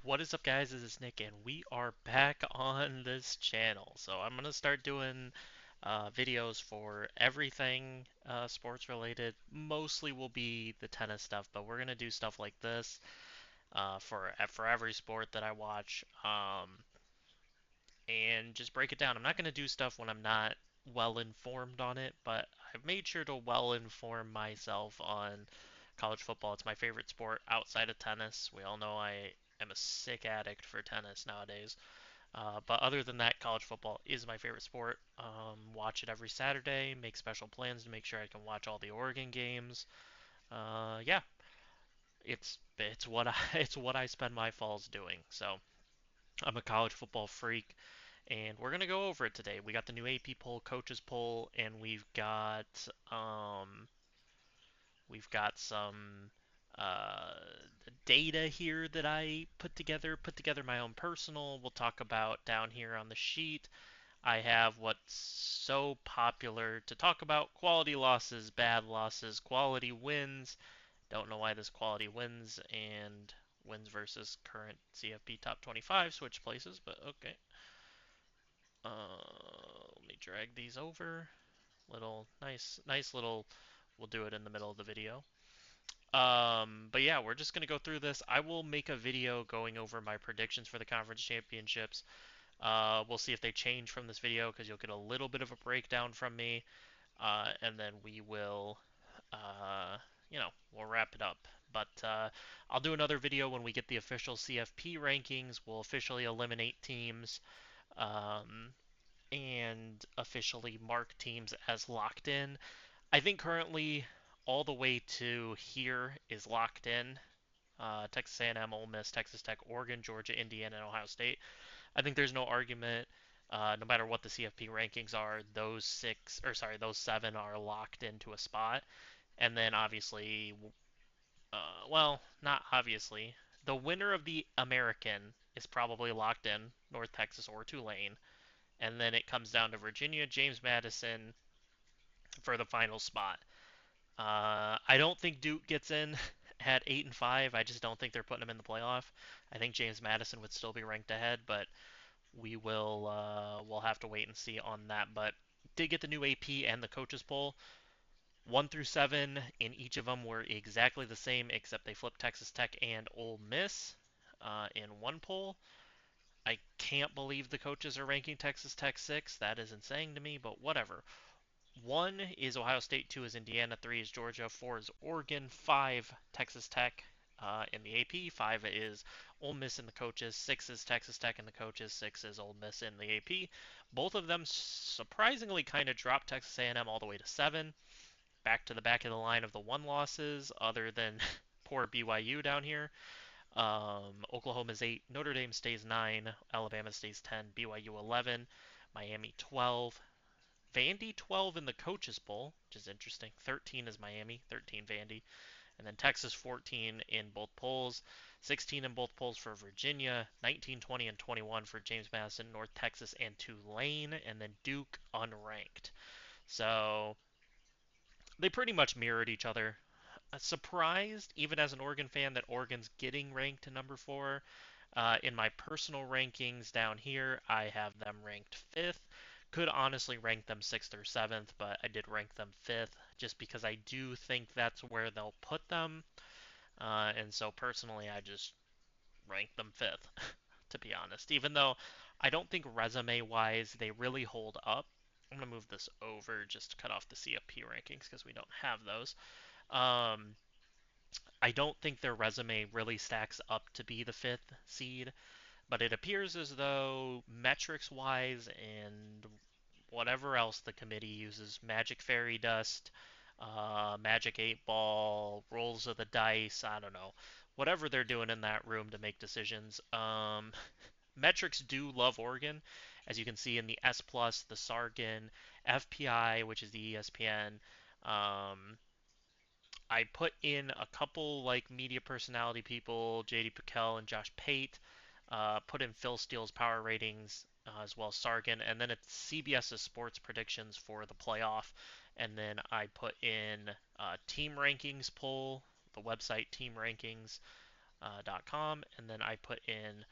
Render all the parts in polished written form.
What is up, guys? This is Nick, and we are back on this channel. So I'm gonna start doing videos for everything sports related. Mostly will be the tennis stuff, but we're gonna do stuff like this for every sport that I watch, and just break it down. I'm not gonna do stuff when I'm not well informed on it, but I've made sure to well inform myself on college football. It's my favorite sport outside of tennis. We all know I am a sick addict for tennis nowadays. But other than that, college football is my favorite sport. Watch it every Saturday. Make special plans to make sure I can watch all the Oregon games. Yeah, it's what I it's what I spend my falls doing. So I'm a college football freak, and we're gonna go over it today. We got the new AP poll, coaches poll, and um, we've got some uh, data here that I put together. Put together my own personal. We'll talk about down here on the sheet. I have what's so popular to talk about: quality losses, bad losses, quality wins. Don't know why this quality wins and wins versus current CFP top 25 switch places, but okay. Let me drag these over. Little nice little. We'll do it in the middle of the video. But yeah, we're just gonna go through this. I will make a video going over my predictions for the conference championships. We'll see if they change from this video because you'll get a little bit of a breakdown from me, and then we will, uh, we'll wrap it up. But I'll do another video when we get the official CFP rankings. We'll officially eliminate teams, um, and officially mark teams as locked in. I think currently all the way to here is locked in. Texas A&M, Ole Miss, Texas Tech, Oregon, Georgia, Indiana, and Ohio State. I think there's no argument. No matter what the CFP rankings are, those seven are locked into a spot. And then obviously, well, not obviously, the winner of the American is probably locked in, North Texas or Tulane. And then it comes down to Virginia, James Madison for the final spot. I don't think Duke gets in at 8-5. I just don't think they're putting them in the playoff. I think James Madison would still be ranked ahead, but we'll have to wait and see on that. But did get the new AP and the coaches poll. 1 through 7 in each of them were exactly the same, except they flipped Texas Tech and Ole Miss in one poll. I can't believe the coaches are ranking Texas Tech 6. That is insane to me, but whatever. 1 is Ohio State, 2 is Indiana, 3 is Georgia, 4 is Oregon, 5 Texas Tech in the AP, 5 is Ole Miss in the coaches, 6 is Texas Tech in the coaches, 6 is Ole Miss in the AP. Both of them surprisingly kind of dropped Texas A&M all the way to 7, back to the back of the line of the 1 losses, other than poor BYU down here. Oklahoma's 8, Notre Dame stays 9, Alabama stays 10, BYU 11, Miami 12, Vandy 12 in the coaches poll, which is interesting. 13 is Miami, 13 Vandy, and then Texas 14 in both polls, 16 in both polls for Virginia, 19, 20, and 21 for James Madison, North Texas, and Tulane, and then Duke unranked. So they pretty much mirrored each other. Surprised, even as an Oregon fan, that Oregon's getting ranked to number 4. In my personal rankings down here, I have them ranked 5th. Could honestly rank them 6th or 7th, but I did rank them 5th just because I do think that's where they'll put them. And so personally, I just rank them 5th, to be honest. Even though I don't think resume wise they really hold up. I'm going to move this over just to cut off the CFP rankings because we don't have those. Um, I don't think their resume really stacks up to be the 5th seed, but it appears as though metrics wise and whatever else the committee uses, magic fairy dust, magic 8 ball, rolls of the dice, I don't know, whatever they're doing in that room to make decisions. Metrics do love Oregon, as you can see in the S plus, the Sargon, FPI, which is the ESPN. Um, I put in a couple like media personality people, JD Pickell and Josh Pate. Put in Phil Steele's power ratings as well as Sargon, and then it's CBS's sports predictions for the playoff. And then I put in team rankings poll, the website team rankings. .com, and then I put in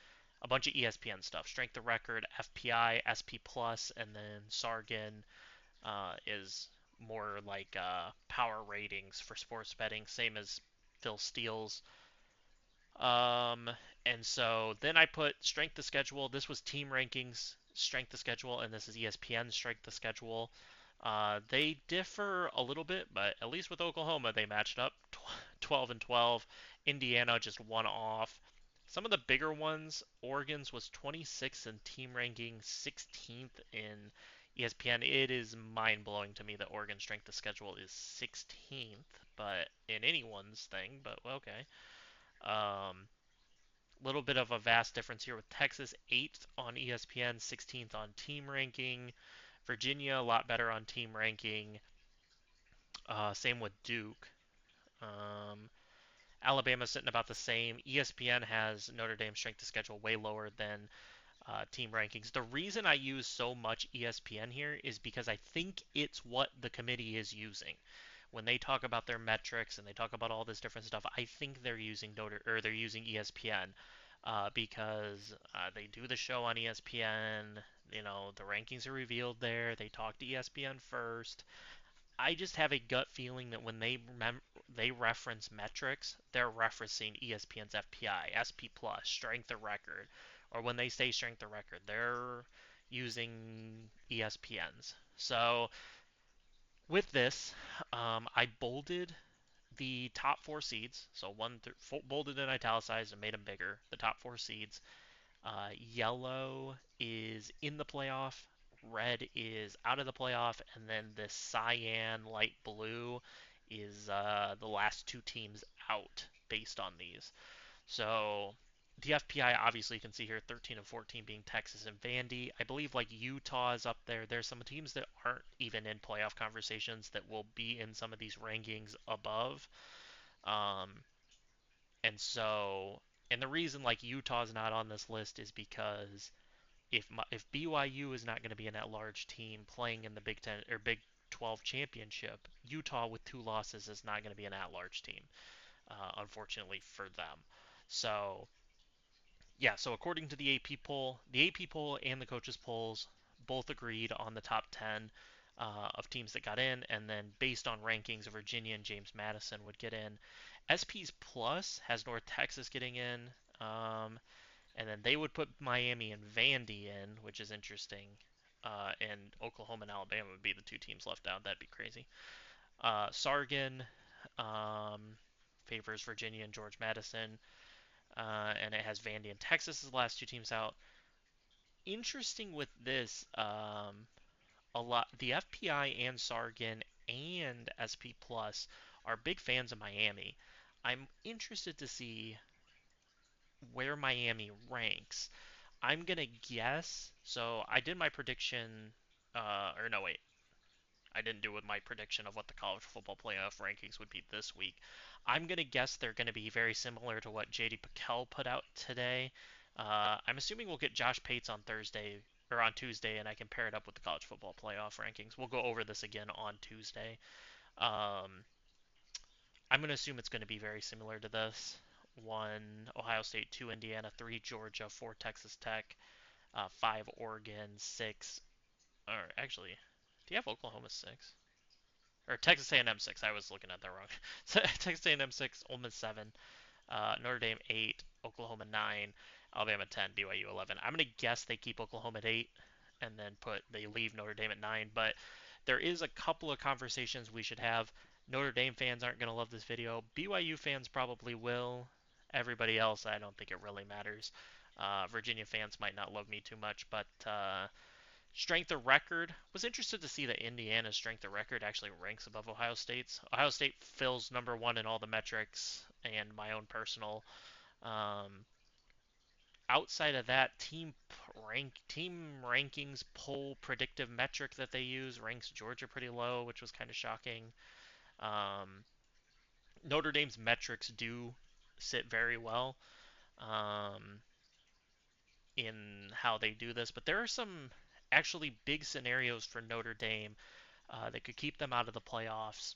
a bunch of ESPN stuff: strength of record, FPI, SP plus, and then Sargon is more like power ratings for sports betting, same as Phil Steele's. Um, and so then I put strength of schedule. This was team rankings, strength of schedule, and this is ESPN strength of schedule. They differ a little bit, but at least with Oklahoma, they matched up 12 and 12. Indiana just one off. Some of the bigger ones, Oregon's was 26th in team ranking, 16th in ESPN. It is mind blowing to me that Oregon's strength of schedule is 16th, but in anyone's thing, but okay. Um, Little bit of a vast difference here with Texas 8th on ESPN, 16th on team ranking. Virginia a lot better on team ranking. Same with Duke. Um, Alabama sitting about the same. ESPN has Notre Dame strength of schedule way lower than team rankings. The reason I use so much ESPN here is because I think it's what the committee is using when they talk about their metrics and they talk about all this different stuff. I think they're using they're using ESPN because they do the show on ESPN. You know, the rankings are revealed there. They talk to ESPN first. I just have a gut feeling that when they reference metrics, they're referencing ESPN's FPI, SP plus, strength of record, or when they say strength of record, they're using ESPN's. So with this, I bolded the top four seeds, so one through bolded and italicized and made them bigger. The top four seeds. Yellow is in the playoff, red is out of the playoff, and then the cyan light blue is the last two teams out based on these. So the FPI, obviously, you can see here 13 and 14 being Texas and Vandy. I believe like Utah is up there. There's some teams that aren't even in playoff conversations that will be in some of these rankings above. Um, and so, and the reason like Utah's not on this list is because if BYU is not going to be an at-large team playing in the Big Ten or Big 12 championship, Utah with two losses is not going to be an at-large team, unfortunately for them. So yeah, so according to the AP poll and the coaches polls both agreed on the top 10 of teams that got in, and then based on rankings, Virginia and James Madison would get in. SP's Plus has North Texas getting in, and then they would put Miami and Vandy in, which is interesting. And Oklahoma and Alabama would be the two teams left out. That'd be crazy. Sargon um, favors Virginia and George Madison, and it has Vandy and Texas as the last two teams out. Interesting with this, a lot the FPI and Sargon and SP Plus are big fans of Miami. I'm interested to see where Miami ranks. I'm gonna guess. So I did my prediction. Or no, wait. I didn't do with my prediction of what the college football playoff rankings would be this week. I'm gonna guess they're gonna be very similar to what JD Pickell put out today. I'm assuming we'll get Josh Pates on Thursday or on Tuesday, and I can pair it up with the college football playoff rankings. We'll go over this again on Tuesday. Um, I'm gonna assume it's gonna be very similar to this. One Ohio State, two Indiana, three Georgia, four Texas Tech, five Oregon, six. Or actually, do you have Oklahoma six? Or Texas A&M six? I was looking at that wrong. Texas A&M six, Ole Miss seven, Notre Dame 8, Oklahoma 9, Alabama 10, BYU 11. I'm going to guess they keep Oklahoma at 8 and then they leave Notre Dame at 9, but there is a couple of conversations we should have. Notre Dame fans aren't going to love this video. BYU fans probably will. Everybody else, I don't think it really matters. Virginia fans might not love me too much, but strength of record, was interested to see that Indiana's strength of record actually ranks above Ohio State's. Ohio State fills number one in all the metrics, and my own personal. Um, Outside of that, team rankings poll predictive metric that they use ranks Georgia pretty low, which was kind of shocking. Um, Notre Dame's metrics do sit very well um, in how they do this, but there are some actually big scenarios for Notre Dame that could keep them out of the playoffs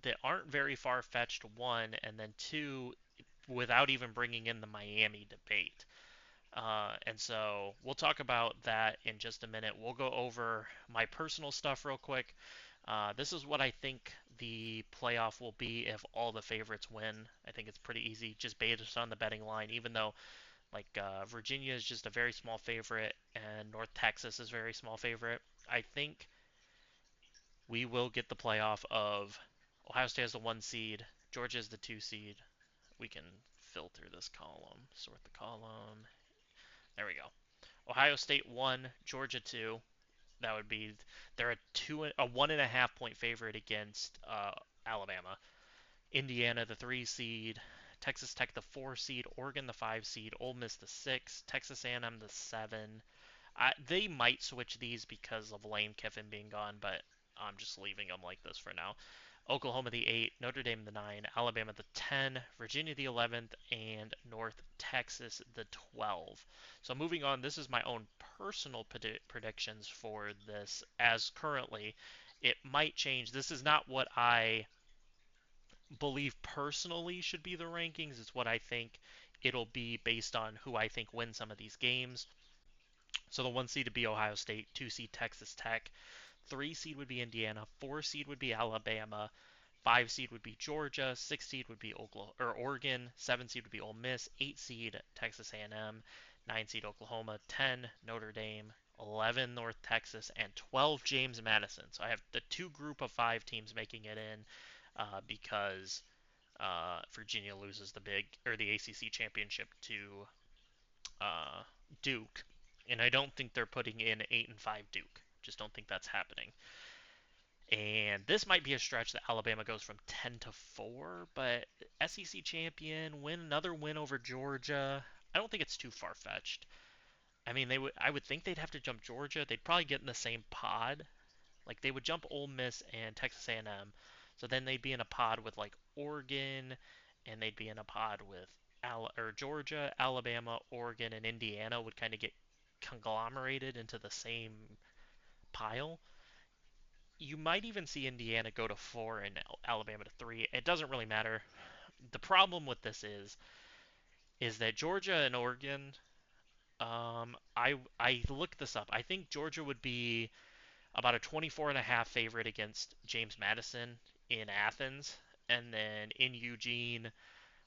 that aren't very far fetched, one, and then two, without even bringing in the Miami debate. And so we'll talk about that in just a minute. We'll go over my personal stuff real quick. This is what I think the playoff will be if all the favorites win. I think it's pretty easy, just based on the betting line. Even though Virginia is just a very small favorite and North Texas is a very small favorite, I think we will get the playoff of Ohio State as the 1 seed, Georgia as the 2 seed. We can filter this column, sort the column. There we go. Ohio State 1, Georgia 2. That would be they're a 1.5 point favorite against Alabama. Indiana the 3 seed, Texas Tech the 4 seed, Oregon the 5 seed, Ole Miss the 6, Texas A&M the 7. They might switch these because of Lane Kiffin being gone, but I'm just leaving them like this for now. Oklahoma the 8, Notre Dame the 9, Alabama the 10, Virginia the 11th, and North Texas the 12. So moving on, this is my own personal predictions for this as currently. It might change. This is not what I believe personally should be the rankings. It's what I think it'll be based on who I think wins some of these games. So the 1 seed would be Ohio State, 2 seed Texas Tech, 3 seed would be Indiana, 4 seed would be Alabama, 5 seed would be Georgia, 6 seed would be Oklahoma or Oregon, 7 seed would be Ole Miss, 8 seed Texas A&M, 9 seed Oklahoma, 10 Notre Dame, 11 North Texas, and 12 James Madison. So I have the two group of 5 teams making it in because Virginia loses the ACC championship to uh, Duke, and I don't think they're putting in 8-5 Duke. Just don't think that's happening. And this might be a stretch that Alabama goes from 10-4, but SEC champion, win another win over Georgia. I don't think it's too far fetched. I mean, I would think they'd have to jump Georgia. They'd probably get in the same pod. Like they would jump Ole Miss and Texas A&M. So then they'd be in a pod with like Oregon, and they'd be in a pod with Georgia, Alabama, Oregon, and Indiana would kind of get conglomerated into the same pile. You might even see Indiana go to 4 and Alabama to 3. It doesn't really matter. The problem with this is that Georgia and Oregon. I looked this up. I think Georgia would be about a 24.5 favorite against James Madison in Athens, and then in Eugene,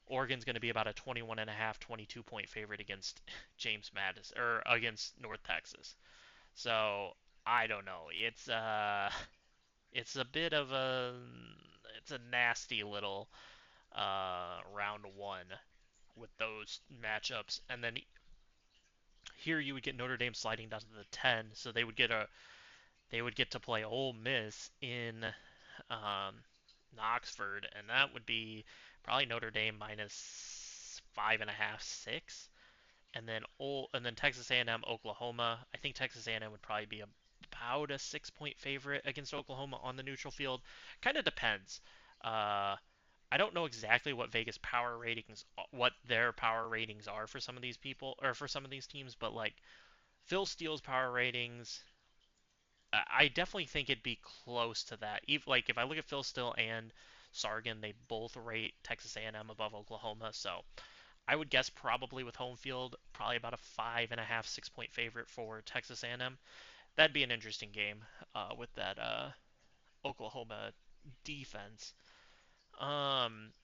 Oregon's going to be about a 21.5, 22 point favorite against James Madison or against North Texas. So I don't know. It's a bit of it's a nasty little round one with those matchups, and then here you would get Notre Dame sliding down to the 10, so they would get to play Ole Miss in um, Knoxford, and that would be probably Notre Dame minus 5.5, 6, and then Texas A&M, Oklahoma. I think Texas A&M would probably be about a 6 point favorite against Oklahoma on the neutral field. Kind of depends. Uh, I don't know exactly what their power ratings are for some of these people or for some of these teams, but like Phil Steele's power ratings, I definitely think it'd be close to that. Like if I look at Phil Steele and Sargon, they both rate Texas A&M above Oklahoma. So I would guess probably with home field, probably about a 5.5, 6 point favorite for Texas A&M. That'd be an interesting game with that Oklahoma defense.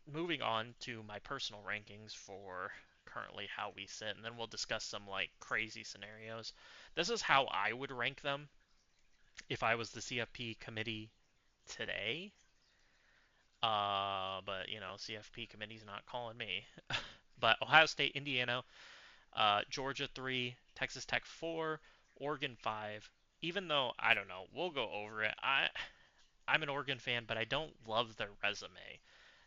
Moving on to my personal rankings for currently how we sit, and then we'll discuss some like crazy scenarios. This is how I would rank them if I was the CFP committee today. But you know, CFP committee's not calling me. But Ohio State, Indiana, Georgia 3, Texas Tech 4, Oregon 5. Even though I don't know, we'll go over it. I'm an Oregon fan, but I don't love their resume.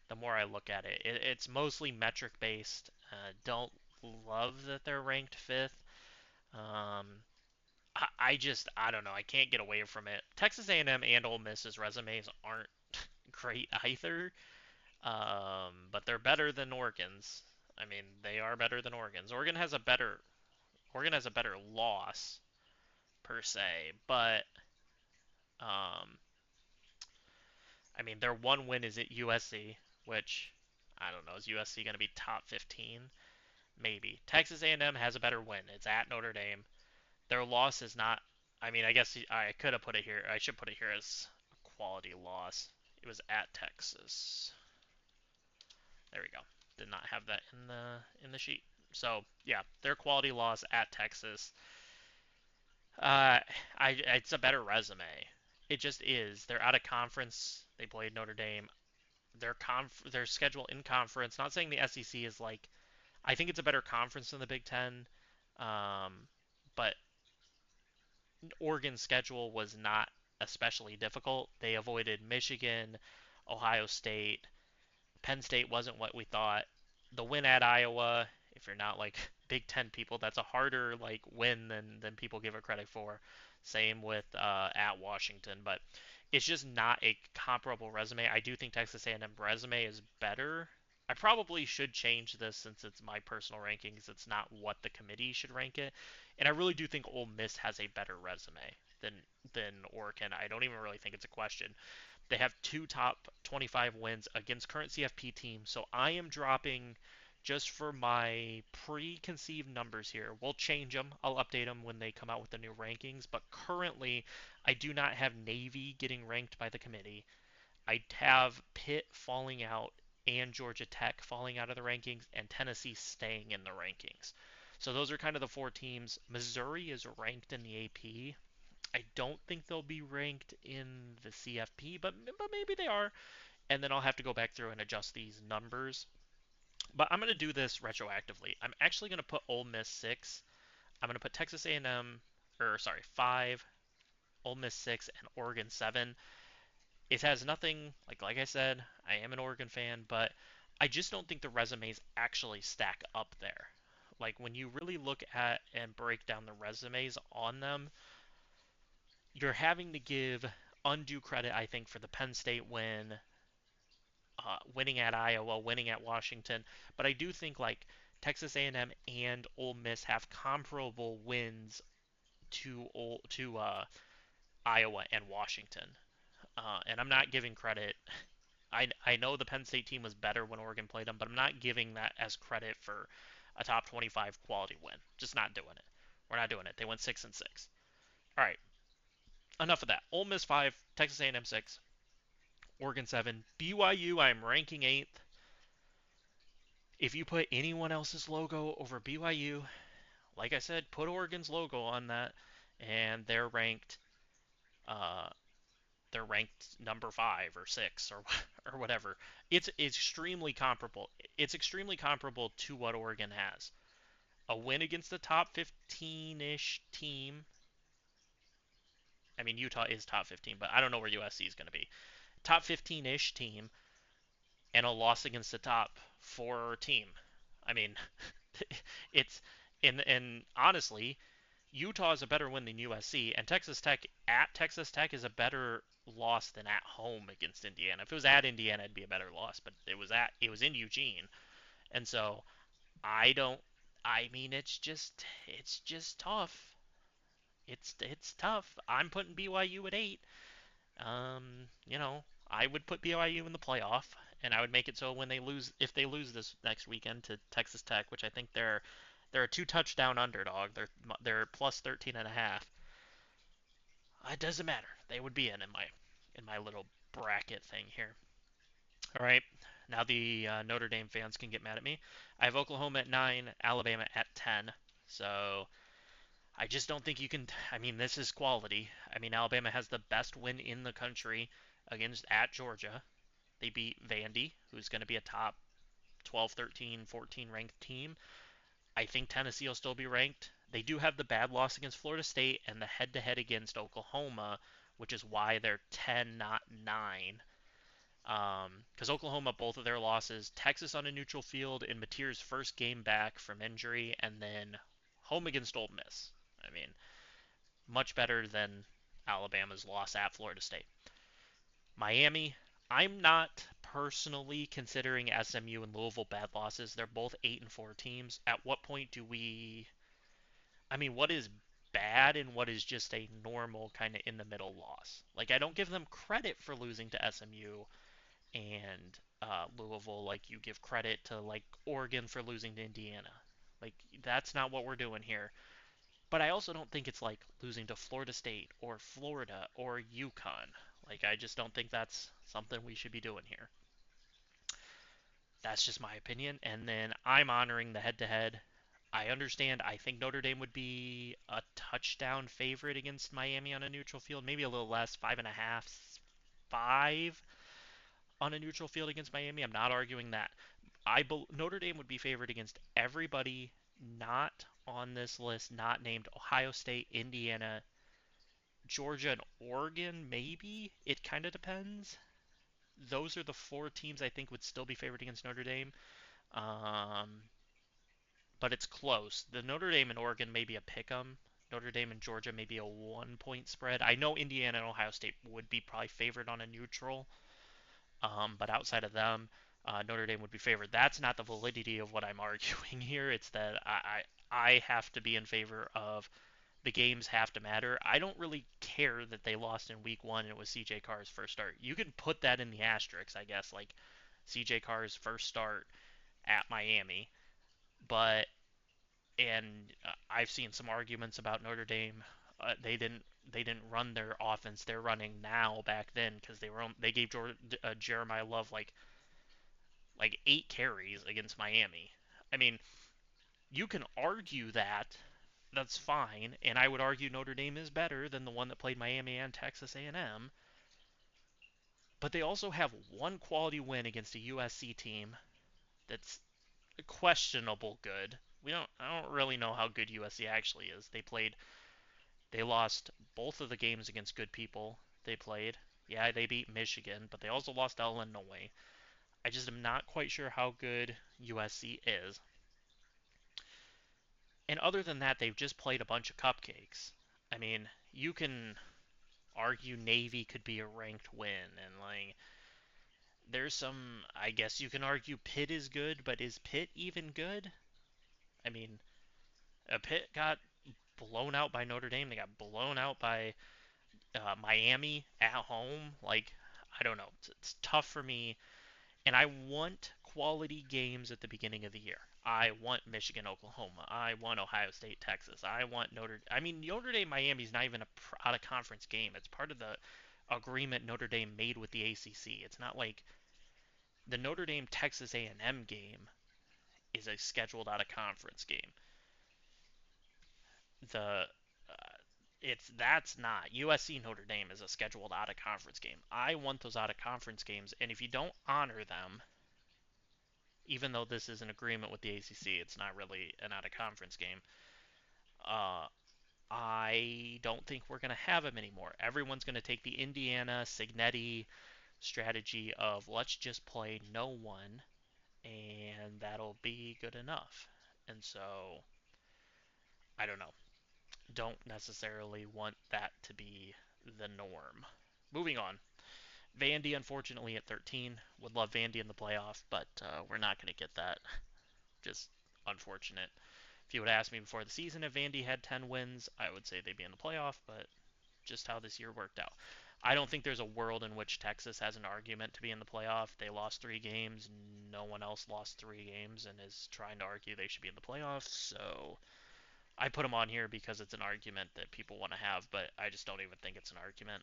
The more I look at it's mostly metric based. Don't love that they're ranked fifth. Um, I don't know. I can't get away from it. Texas A&M and Ole Miss's resumes aren't great either, but they're better than Oregon's. I mean, they are better than Oregon's. Oregon has a better loss per se, but um, I mean, their one win is at USC, which I don't know. Is USC going to be top 15? Maybe. Texas A&M has a better win. It's at Notre Dame. Their loss is not. I mean, I guess I could have put it here. I should put it here as a quality loss. It was at Texas. There we go. Did not have that in the sheet. So yeah, their quality loss at Texas. Uh, it's a better resume. It just is. They're out of conference. They played Notre Dame. Their schedule in conference. Not saying the SEC is like. I think it's a better conference than the Big Ten. Um, but Oregon's schedule was not especially difficult. They avoided Michigan, Ohio State. Penn State wasn't what we thought. The win at Iowa, if you're not like Big Ten people, that's a harder like win than people give it credit for. Same with at Washington, but it's just not a comparable resume. I do think Texas A&M resume is better. I probably should change this since it's my personal rankings. It's not what the committee should rank it, and I really do think Ole Miss has a better resume than Oregon. I don't even really think it's a question. They have two top 25 wins against current CFP teams. So I am dropping just for my preconceived numbers here. We'll change them. I'll update them when they come out with the new rankings. But currently, I do not have Navy getting ranked by the committee. I have Pitt falling out and Georgia Tech falling out of the rankings and Tennessee staying in the rankings. So those are kind of the four teams. Missouri is ranked in the AP. I don't think they'll be ranked in the CFP, but maybe they are. And then I'll have to go back through and adjust these numbers. But I'm going to do this retroactively. I'm actually going to put Ole Miss 6. I'm going to put Texas A&M, or sorry, 5, Ole Miss 6, and Oregon 7. It has nothing, like I said, I am an Oregon fan, but I just don't think the resumes actually stack up there. Like when you really look at and break down the resumes on them, you're having to give undue credit, I think, for the Penn State win, winning at Iowa, winning at Washington. But I do think like Texas A&M and Ole Miss have comparable wins to Iowa and Washington. And I'm not giving credit. I know the Penn State team was better when Oregon played them, but I'm not giving that as credit for a top 25 quality win. Just not doing it. We're not doing it. They went 6-6. All right, enough of that. Ole Miss 5, Texas A&M 6, Oregon 7, BYU I'm ranking 8th. If you put anyone else's logo over BYU, like I said, put Oregon's logo on that, and uh, they're ranked number 5 or 6 or whatever. It's extremely comparable. It's extremely comparable to what Oregon has. A win against the top 15-ish team. I mean, Utah is top 15, but I don't know where USC is going to be. Top 15-ish team and a loss against the top 4 team. I mean, it's and honestly, Utah is a better win than USC, and Texas Tech at Texas Tech is a better loss than at home against Indiana. If it was at Indiana, it'd be a better loss, but it was in Eugene, and so I don't. I mean, it's just tough. It's tough. I'm putting BYU at 8. I would put BYU in the playoff, and I would make it so when they lose, if they lose this next weekend to Texas Tech, which I think they're a 2 touchdown underdog. They're plus 13 and a half. It doesn't matter. They would be in my little bracket thing here. All right. Now the Notre Dame fans can get mad at me. I have Oklahoma at 9, Alabama at 10. So I just don't think you can. I mean, this is quality. I mean, Alabama has the best win in the country against at Georgia. They beat Vandy, who's going to be a top 12, 13, 14 ranked team. I think Tennessee will still be ranked. They do have the bad loss against Florida State and the head to head against Oklahoma, which is why they're 10, not 9. Because Oklahoma, both of their losses, Texas on a neutral field in Mateer's first game back from injury, and then home against Ole Miss. I mean, much better than Alabama's loss at Florida State. Miami, I'm not personally considering SMU and Louisville bad losses. They're both 8-4 teams. At what point do we? I mean, what is bad and what is just a normal kind of in the middle loss? Like, I don't give them credit for losing to SMU and Louisville like you give credit to like Oregon for losing to Indiana. Like that's not what we're doing here. But I also don't think it's like losing to Florida State or Florida or UConn. Like I just don't think that's something we should be doing here. That's just my opinion. And then I'm honoring the head to head. I understand. I think Notre Dame would be a touchdown favorite against Miami on a neutral field, maybe a little less, 5.5, 5 on a neutral field against Miami. I'm not arguing that. Notre Dame would be favored against everybody not on this list, not named Ohio State, Indiana, Georgia, and Oregon. Maybe it kind of depends. Those are the four teams I think would still be favored against Notre Dame. Um, but it's close. The Notre Dame and Oregon may be a pick 'em. Notre Dame and Georgia may be a 1 point spread. I know Indiana and Ohio State would be probably favored on a neutral, but outside of them, Notre Dame would be favored. That's not the validity of what I'm arguing here. It's that I have to be in favor of the games have to matter. I don't really care that they lost in week one and it was CJ Carr's first start. You can put that in the asterisks, I guess, like CJ Carr's first start at Miami. But I've seen some arguments about Notre Dame. They didn't run their offense they're running now back then because they gave Jeremiah Love like 8 carries against Miami. I mean, you can argue that. That's fine, and I would argue Notre Dame is better than the one that played Miami and Texas A&M. But they also have one quality win against a USC team that's questionable good. I don't really know how good USC actually is. They lost both of the games against good people they played. Yeah, they beat Michigan, but they also lost to Illinois. I just am not quite sure how good USC is. And other than that, they've just played a bunch of cupcakes. I mean, you can argue Navy could be a ranked win, and like, there's some. I guess you can argue Pitt is good, but is Pitt even good? I mean, Pitt got blown out by Notre Dame. They got blown out by Miami at home. Like, I don't know. It's tough for me, and I want quality games at the beginning of the year. I want Michigan, Oklahoma. I want Ohio State, Texas. I want Notre. I mean, Notre Dame, Miami's not even a out of conference game. It's part of the agreement Notre Dame made with the ACC. It's not like the Notre Dame Texas A&M game is a scheduled out of conference game. The it's that's not USC Notre Dame is a scheduled out of conference game. I want those out of conference games, and if you don't honor them, even though this is an agreement with the ACC, it's not really an out of conference game. Uh, I don't think we're going to have them anymore. Everyone's going to take the Indiana Signetti strategy of let's just play no one, and that'll be good enough. And so, I don't know. Don't necessarily want that to be the norm. Moving on. Vandy, unfortunately, at 13. Would love Vandy in the playoff, but we're not going to get that. Just unfortunate. If you would ask me before the season if Vandy had 10 wins, I would say they'd be in the playoff, but just how this year worked out. I don't think there's a world in which Texas has an argument to be in the playoff. They lost 3 games. No one else lost 3 games and is trying to argue they should be in the playoffs. So I put them on here because it's an argument that people want to have, but I just don't even think it's an argument.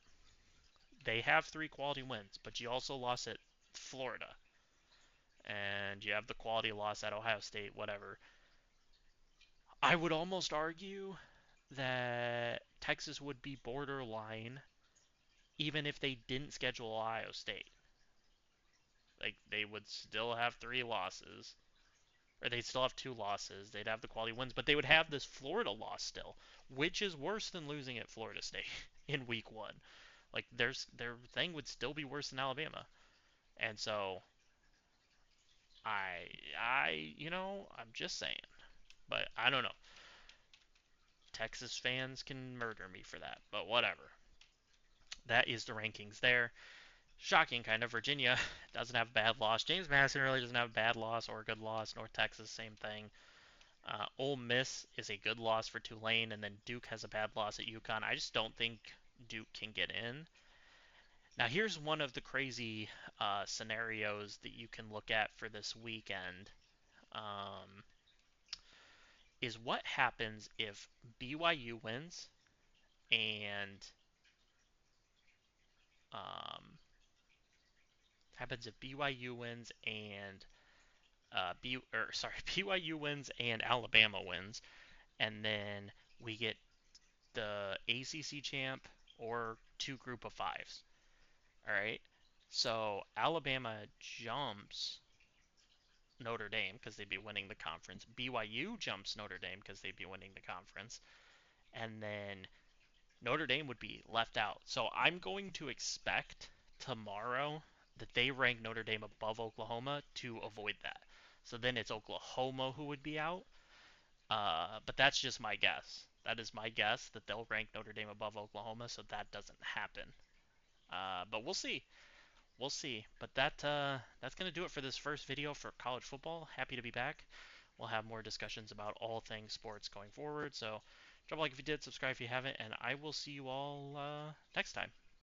They have 3 quality wins, but you also lost at Florida, and you have the quality loss at Ohio State, whatever. I would almost argue that Texas would be borderline even if they didn't schedule Ohio State. Like, they would still have 3 losses, or they'd still have 2 losses. They'd have the quality wins, but they would have this Florida loss still, which is worse than losing at Florida State in week one. Like, their thing would still be worse than Alabama. And so I'm just saying. But I don't know. Texas fans can murder me for that, but whatever. That is the rankings there. Shocking, kind of. Virginia doesn't have a bad loss. James Madison really doesn't have a bad loss or a good loss. North Texas, same thing. Ole Miss is a good loss for Tulane, and then Duke has a bad loss at UConn. I just don't think Duke can get in. Now, here's one of the crazy scenarios that you can look at for this weekend. Um, is what happens if BYU wins and um, happens if BYU wins and BYU wins and Alabama wins, and then we get the ACC champ or two group of fives. All right. So Alabama jumps Notre Dame because they'd be winning the conference. BYU jumps Notre Dame because they'd be winning the conference. And then Notre Dame would be left out. So I'm going to expect tomorrow that they rank Notre Dame above Oklahoma to avoid that. So then it's Oklahoma who would be out. But that's just my guess. That is my guess that they'll rank Notre Dame above Oklahoma, so that doesn't happen. But we'll see. We'll see. But that's gonna do it for this first video for college football. Happy to be back. We'll have more discussions about all things sports going forward. So drop a like if you did, subscribe if you haven't, and I will see you all next time.